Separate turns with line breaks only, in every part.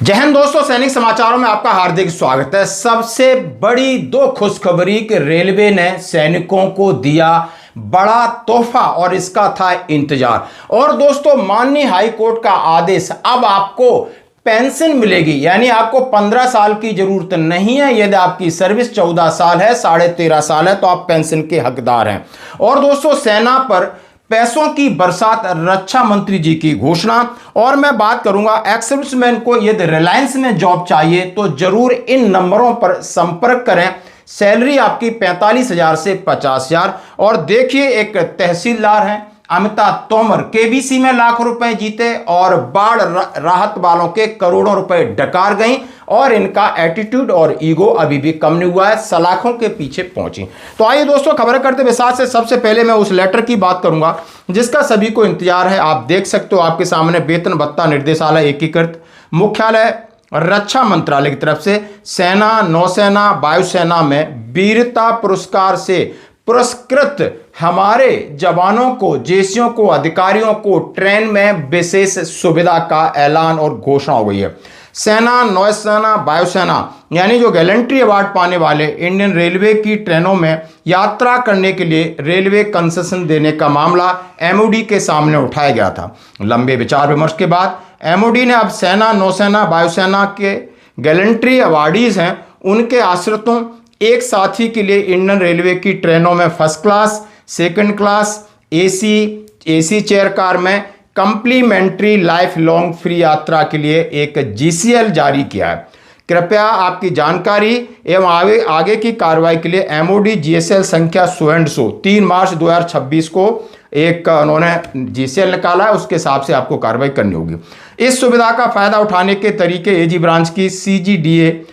जय हिंद दोस्तों, सैनिक समाचारों में आपका हार्दिक स्वागत है। सबसे बड़ी दो खुशखबरी कि रेलवे ने सैनिकों को दिया बड़ा तोहफा और इसका था इंतजार। और दोस्तों, माननीय हाई कोर्ट का आदेश, अब आपको पेंशन मिलेगी, यानी आपको 15 साल की जरूरत नहीं है। यदि आपकी सर्विस 14 साल है, 13.5 साल है, तो आप पेंशन के हकदार हैं। और दोस्तों, सेना पर पैसों की बरसात, रक्षा मंत्री जी की घोषणा। और मैं बात करूंगा एक्स-सर्विसमैन को यदि रिलायंस में जॉब चाहिए तो जरूर इन नंबरों पर संपर्क करें। सैलरी आपकी 45,000 से 50,000। और देखिए, एक तहसीलदार हैं अमिता तोमर, केबीसी में लाखों रुपए जीते और बाढ़ राहत वालों के करोड़ों रुपए डकार गई। और इनका एटीट्यूड और ईगो अभी भी कम नहीं हुआ है, सलाखों के पीछे पहुंची। तो आइए दोस्तों, खबर करते विस्तार से। सबसे पहले मैं उस लेटर की बात करूंगा जिसका सभी को इंतजार है। आप देख सकते हो आपके सामने, वेतन भत्ता निर्देशालय एकीकृत मुख्यालय रक्षा मंत्रालय की तरफ से सेना, नौसेना, वायुसेना में वीरता पुरस्कार से पुरस्कृत हमारे जवानों को, जेसीओ को, अधिकारियों को ट्रेन में विशेष सुविधा का ऐलान और घोषणा हो गई है। सेना, नौसेना, वायुसेना यानी जो गैलेंट्री अवार्ड पाने वाले इंडियन रेलवे की ट्रेनों में यात्रा करने के लिए रेलवे कंसेशन देने का मामला एमओडी के सामने उठाया गया था। लंबे विचार विमर्श के बाद एमओडी ने अब सेना, नौसेना, वायुसेना के गैलेंट्री अवार्डीज हैं उनके आश्रितों, एक साथी के लिए इंडियन रेलवे की ट्रेनों में first class, second class, AC chair car में कंप्लीमेंट्री लाइफ लॉन्ग फ्री यात्रा के लिए एक जीसीएल जारी किया है। कृपया आपकी जानकारी एवं आगे की कार्रवाई के लिए एमओडी जीएसएल संख्या 100 3 मार्च 2026 को एक उन्होंने जीसीएल निकाला है, उसके हिसाब से आपको कार्रवाई करनी होगी। इस सुविधा का फायदा उठाने के तरीके एजी ब्रांच की सीजीडीए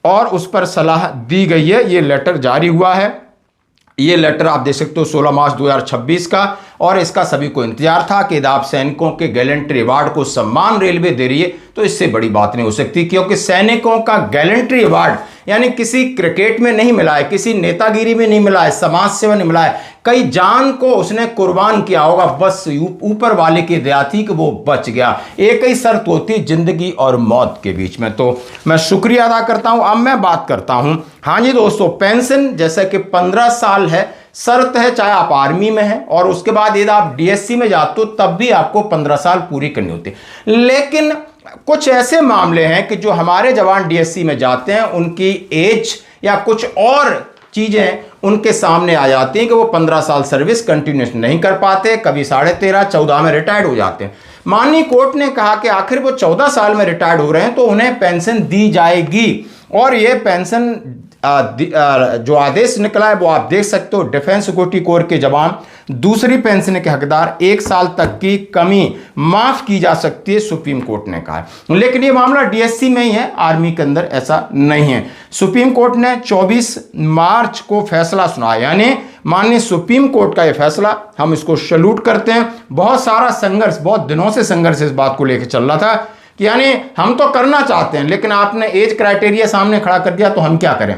और उस पर सलाह दी गई है। ये लेटर जारी हुआ है। ये लेटर आप देख सकते हो 16 मार्च 2026 का। और इसका सभी को इंतजार था कि यदि आप सैनिकों के गैलेंट्री अवार्ड को सम्मान रेलवे दे रही है तो इससे बड़ी बात नहीं हो सकती, क्योंकि सैनिकों का गैलेंट्री अवार्ड यानी किसी क्रिकेट में नहीं मिला है, किसी नेतागिरी में नहीं मिला है, समाज सेवा नहीं मिला है, कई जान को उसने कुर्बान किया होगा, बस ऊपर वाले की दया थी कि वो बच गया। एक ही शर्त होती जिंदगी और मौत के बीच में। तो मैं शुक्रिया अदा करता हूं। अब मैं बात करता हूं, हाँ जी दोस्तों, पेंशन जैसे कि 15 साल है, शर्त है चाहे आप आर्मी में हैं, और उसके बाद यदि आप डीएससी में जाते हो तब भी आपको 15 साल पूरी करनी होती है। लेकिन कुछ ऐसे मामले हैं कि जो हमारे जवान डीएससी में जाते हैं उनकी एज या कुछ और चीजें उनके सामने आ जाती हैं कि वो 15 साल सर्विस कंटिन्यूस नहीं कर पाते, कभी 13.5, 14 में रिटायर्ड हो जाते हैं। माननीय कोर्ट ने कहा कि आखिर वो 14 साल में रिटायर्ड हो रहे हैं तो उन्हें पेंशन दी जाएगी। और ये पेंशन जो आदेश निकला है वो आप देख सकते हो। डिफेंस सिक्योरिटी कोर के जवान दूसरी पेंशन के हकदार 1 साल तक की कमी माफ की जा सकती है, सुप्रीम कोर्ट ने कहा है। लेकिन ये मामला डीएससी में ही है, आर्मी के अंदर ऐसा नहीं है। सुप्रीम कोर्ट ने 24 मार्च को फैसला सुनाया, यानी माननीय सुप्रीम कोर्ट का ये फैसला हम इसको सैल्यूट करते हैं। बहुत सारा संघर्ष, बहुत दिनों से संघर्ष इस बात को लेकर चल रहा था कि यानी हम तो करना चाहते हैं लेकिन आपने एज क्राइटेरिया सामने खड़ा कर दिया तो हम क्या करें।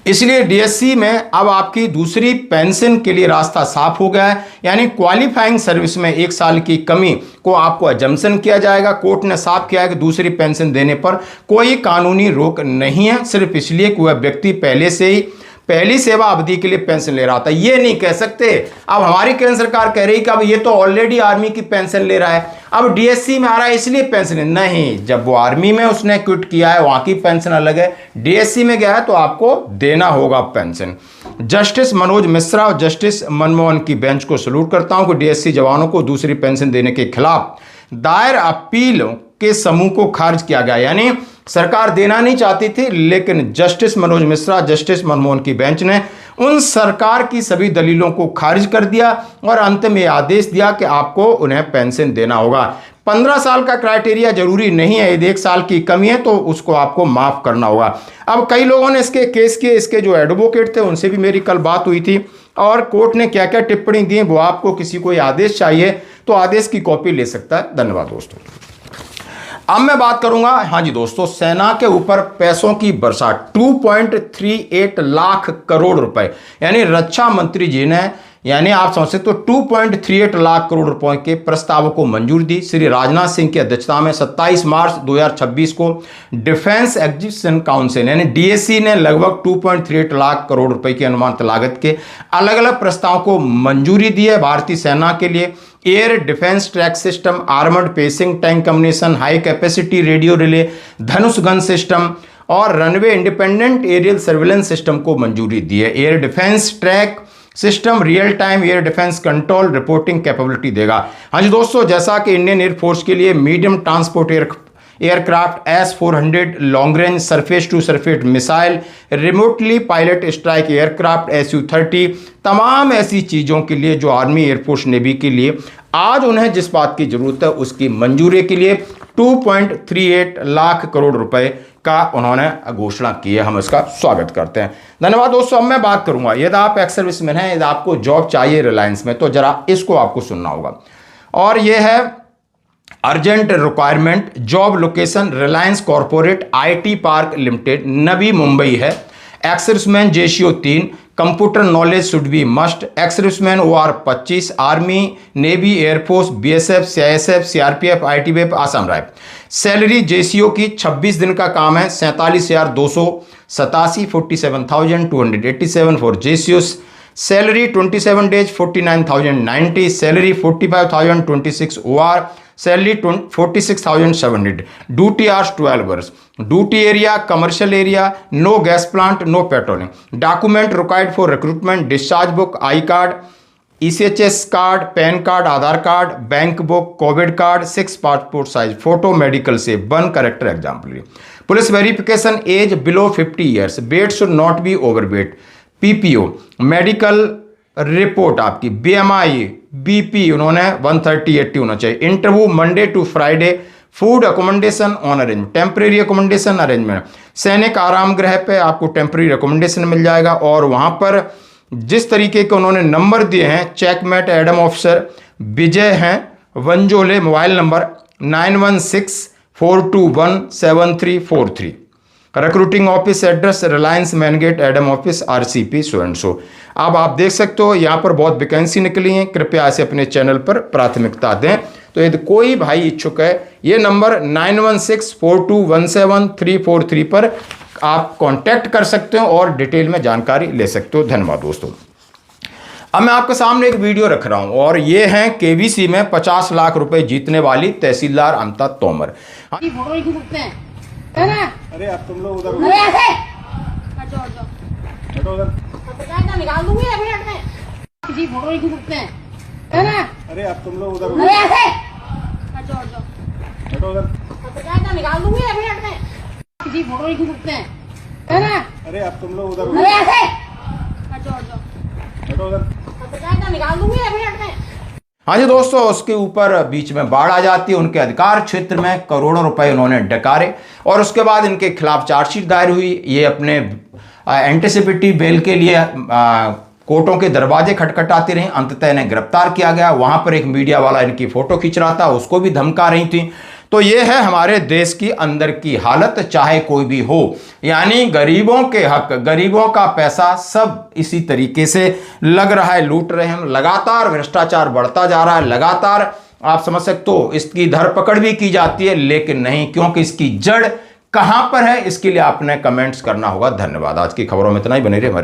इसलिए डीएससी में अब आपकी दूसरी पेंशन के लिए रास्ता साफ हो गया है, यानी क्वालिफाइंग सर्विस में 1 साल की कमी को आपको एजम्पशन किया जाएगा। कोर्ट ने साफ किया है कि दूसरी पेंशन देने पर कोई कानूनी रोक नहीं है, सिर्फ इसलिए कि वह व्यक्ति पहले से ही पहली सेवा अवधि के लिए पेंशन ले रहा था। ये नहीं कह सकते अब हमारी केंद्र सरकार कह रही कि अब ये तो ऑलरेडी आर्मी की पेंशन ले रहा है, अब डीएससी में आ रहा है इसलिए पेंशन नहीं। जब वो आर्मी में उसने क्विट किया है वहां की पेंशन अलग है, डीएससी में गया है तो आपको देना होगा पेंशन। जस्टिस मनोज मिश्रा और जस्टिस मनमोहन की बेंच को सल्यूट करता हूं कि डीएससी जवानों को दूसरी पेंशन देने के खिलाफ दायर अपीलों के समूह को खारिज किया गया। यानी सरकार देना नहीं चाहती थी, लेकिन जस्टिस मनोज मिश्रा, जस्टिस मनमोहन की बेंच ने उन सरकार की सभी दलीलों को खारिज कर दिया और अंत में आदेश दिया कि आपको उन्हें पेंशन देना होगा। 15 साल का क्राइटेरिया जरूरी नहीं है, यदि 1 साल की कमी है तो उसको आपको माफ करना होगा। अब कई लोगों ने इसके केस किए, इसके जो एडवोकेट थे उनसे भी मेरी कल बात हुई थी और कोर्ट ने क्या क्या टिप्पणी दी वो आपको किसी को आदेश चाहिए तो आदेश की कॉपी ले सकता है। धन्यवाद दोस्तों। अब मैं बात करूंगा, हाँ जी दोस्तों, सेना के ऊपर पैसों की बरसात 2.38 लाख करोड़ रुपए, यानी रक्षा मंत्री जी ने यानी आप समझ सकते हो 2.38 लाख करोड़ रुपए के प्रस्तावों को मंजूरी दी। श्री राजनाथ सिंह की अध्यक्षता में 27 मार्च 2026 को डिफेंस एक्विजिशन काउंसिल यानी डीएसी ने लगभग 2.38 लाख करोड़ रुपए की अनुमानित लागत के अलग अलग प्रस्तावों को मंजूरी दी है। भारतीय सेना के लिए air defence track system, armoured pacing tank communication, high capacity radio relay, Dhanush gun system और runway independent aerial surveillance system को मंजूरी दी है। Air defence track system real time air defence control reporting capability देगा। हाँ जी दोस्तों, जैसा कि इंडियन एयरफोर्स के लिए medium transport aircraft S-400 long range surface to surface missile, remotely pilot strike aircraft Su-30, तमाम ऐसी चीज़ों के लिए जो आर्मी एयरफोर्स नेवी के लिए आज उन्हें जिस बात की जरूरत है उसकी मंजूरी के लिए 2.38 लाख करोड़ रुपए का उन्होंने घोषणा की है। हम इसका स्वागत करते हैं। धन्यवाद दोस्तों। अब मैं बात करूंगा, यदि आप एक्स सर्विसमैन हैं, यदि आपको जॉब चाहिए रिलायंस में, तो जरा इसको आपको सुनना होगा। और यह है urgent requirement, job location Reliance corporate IT park limited, Navi Mumbai है। Ex serviceman JCO 3, computer knowledge should be must. Ex serviceman OR 25, army navy air force BSF CISF CRPF ITBF Assam राय। सैलरी JCO की 26 दिन का काम है, 47,287 47,287 for JCOs। Salary 27 days 49,090, salary 45,026 OR, salary 46,700। Duty hours 12 hours. Duty area commercial area, no gas plant, no patrolling. Document required for recruitment, discharge book, I card, ECHS card, PAN card, Aadhaar card, bank book, covid card, 6 passport size photo, medical से 1 character example. Police verification, age below 50 years, weight should not be over weight. PPO medical report आपकी, BMI BP उन्होंने 130/80 होना चाहिए। Interview Monday to Friday, food accommodation on arrange, temporary accommodation arrangement. सैनिक आराम गृह पे आपको टेम्परेरी अकोमोडेशन मिल जाएगा। और वहां पर जिस तरीके के उन्होंने नंबर दिए हैं, चेकमेट एडम ऑफिसर विजय हैं Wanjole, mobile number 9164217343। Recruiting office address Reliance main gate adm office RCP so and so. अब आप देख सकते हो यहाँ पर बहुत वैकेंसी निकली हैं। कृपया इसे अपने चैनल पर प्राथमिकता दें। तो यदि कोई भाई इच्छुक है, ये नंबर 9164217343 पर आप कांटेक्ट कर सकते हो और डिटेल में जानकारी ले सकते हो। धन्यवाद दोस्तों। अब मैं आपके सामने एक वीडियो रख रहा हूं और ये है KVC में 50 लाख रुपए जीतने वाली तहसीलदार अमता तोमर।
अरे आप तुम लोग उधर निकाल दूंगी अभी मिनट में जी, फोटो ही खींचते हैं है ना। अरे आप तुम लोग उधर निकाल दूंगी अभी मिनट में जी, फोटो ही खींचते हैं है ना। अरे आप तुम लोग उधर निकाल दूंगी अभी मिनट में।
हाँ जी दोस्तों, उसके ऊपर बीच में बाढ़ आ जाती है। उनके अधिकार क्षेत्र में करोड़ों रुपए उन्होंने डकारे और उसके बाद इनके खिलाफ चार्जशीट दायर हुई। ये अपने एंटीसिपेटरी बेल के लिए कोर्टों के दरवाजे खटखटाती रही। अंततः इन्हें गिरफ्तार किया गया। वहां पर एक मीडिया वाला इनकी फोटो खींच रहा था, उसको भी धमका रही थी। तो ये है हमारे देश की अंदर की हालत, चाहे कोई भी हो। यानी गरीबों के हक, गरीबों का पैसा सब इसी तरीके से लग रहा है, लूट रहे हैं। लगातार भ्रष्टाचार बढ़ता जा रहा है, लगातार आप समझ सकते हो इसकी धरपकड़ भी की जाती है, लेकिन नहीं, क्योंकि इसकी जड़ कहां पर है इसके लिए आपने कमेंट्स करना होगा। धन्यवाद। आज की खबरों में इतना ही। बने रहिए हमारे